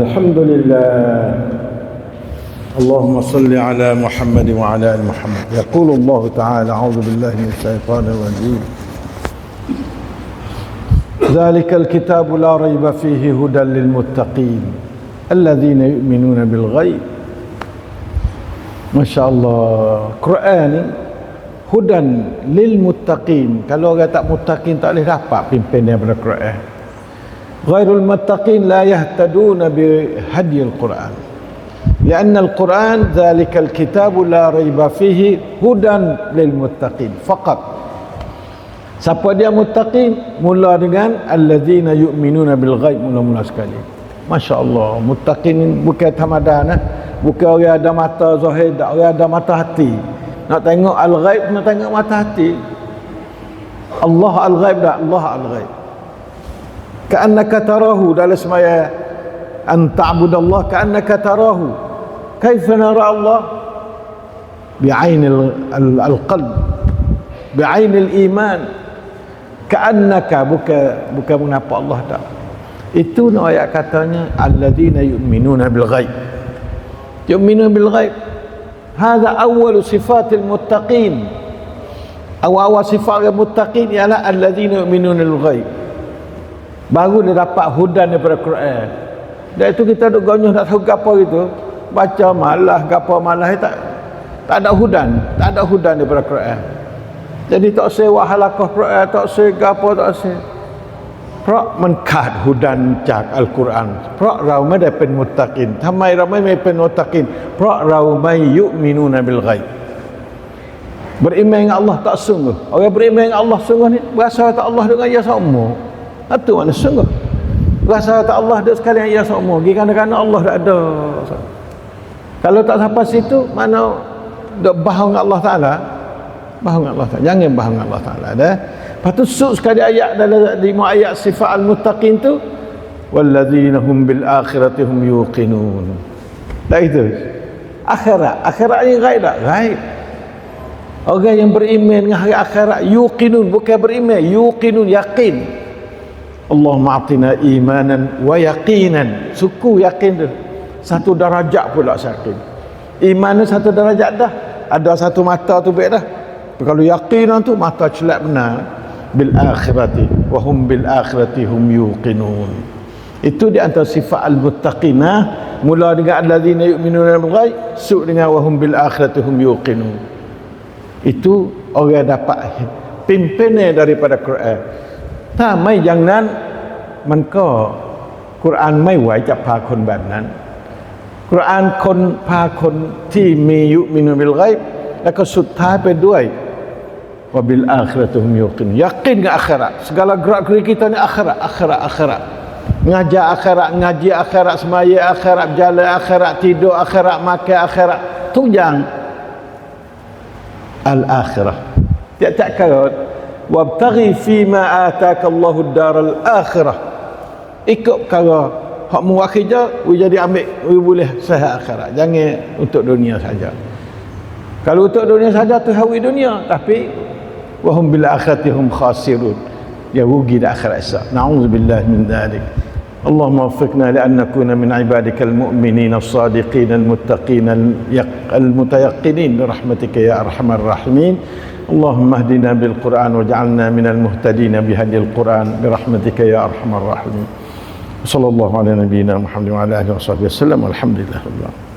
الحمد لله. اللهم صل على محمد وعلى ال محمد. يقول الله تعالى: أعوذ بالله من الشيطان الرجيم. ذلك الكتاب لا ريب فيه هدى للمتقين الذين يؤمنون بالغيب. Masya Allah, Quran ni hudan lil muttaqin. Kalau orang tak muttaqin tak boleh dapat pimpin daripada Quran. Ghairul muttaqin la yahtaduna bi hadiyil Quran. لأن القرآن ذلك الكتاب لا ريب فيه هدى للمتقين فقط. Siapa dia muttaqin? Mula dengan alladzina yu'minuna bil ghaib, mula-mula sekali. Masya Allah, muttaqin bukan tamadan, bukan orang ada mata zahir, tak, orang ada mata hati. Nak tengok al-ghaib, nak tengok mata hati. Allah al-ghaib dah, Allah al-ghaib. Ka'annaka tarahu, dalam semaya an ta'budallah ka'annaka tarahu. Kaifa nara Allah? Bi'ainil al-qalb, bi'ainil iman. Ka'annaka, bukan menapa Allah tak. Itu ayat katanya alladzina yu'minuna bil ghaib. Yu'minuna bil ghaib. Hadha awal sifatil muttaqin. Awal sifat muttaqin ialah alladzina yu'minuna bil ghaib. Baru dia dapat hudan daripada Quran. Dan itu kita duk gonyoh tak tahu apa gitu. Baca malah gapo malah tak ada hudan, tak ada hudan daripada Quran. Jadi tak sewa halaqah Quran, tak se gapo tak se. เพราะมันขาดหุดันจากอัลกุรอานเพราะเราไม่ได้เป็นมุตตะกินทำไมเราไม่เป็นมุตตะกินเพราะเราไม่ยุมินูนะบิลฆอยบ beriman dengan Allah tak sungguh. Orang beriman dengan Allah sungguh ni berasa tak Allah dengan ya semua. Itu mana sungguh. Berasa tak Allah dak sekalian ya semua. Kerana Allah tak ada. Kalau tak sampai situ mana dak bohong dengan Allah Taala. Bohong dengan Allah Taala. Jangan bohong dengan Allah Taala dah. Lepas tu sekali ayat dalam 5 ayat sifat al-muttaqin tu walladzina hum bil akhirati hum yuqinun. Tak itu. Akhirat ni ghaib tak? Ghaib. Orang yang beriman dengan hari akhirat yuqinun, bukan beriman, yuqinun, yakin. Allahumma atina imanan wa yaqinan. Suku yakin tu. Satu darajat pula yakin. Iman ni satu darajat dah. Ada satu mata tu baik dah. Kalau yakinan tu mata celak benar. Bil akhirati wa hum bil akhirati hum yuqinun. Itu di antara sifat al-muttaqinah. Mula dengan alladzina yu'minuna bil ghaib, su dengan wa hum bil akhirati hum yuqinun. Itu orang dapat pimpinan daripada Quran. ถ้าไม่อย่างนั้นมันก็กุรอานไม่ไหวจะพาคนแบบนั้นกุรอานคนพาคนที่มียุมินุบิลฆอยบแล้วก็สุดท้ายไปด้วยwabil akhiratuhum yuqin. Yakin ke akhirat. Segala gerak-gerik kita ni akhirat. Ngajar akhirat, ngaji akhirat, semaya akhirat, berjalan akhirat, tidur akhirat, makan akhirat. Tu yang al-akhirah. Tiap-tiap kali wabtaghi fima ataka Allahu ad-daral akhirah. Ikut perkara hak mu akhirnya jadi ambil boleh sehat akhirat. Jangan untuk dunia saja. Kalau untuk dunia saja tu hawi dunia, tapi وهم بالآخرة هم خاسرون. يا وجد آخر أسا. نعوذ بالله من ذلك. اللهم وفقنا لأن نكون من عبادك المؤمنين الصادقين المتقين المتيقنين برحمتك يا أرحم الراحمين. اللهم اهدنا بالقرآن واجعلنا من المهتدين بهدي القرآن برحمتك يا أرحم الراحمين. صلى الله على نبينا محمد وعلى آله وصحبه وسلم والحمد لله رب العالمين.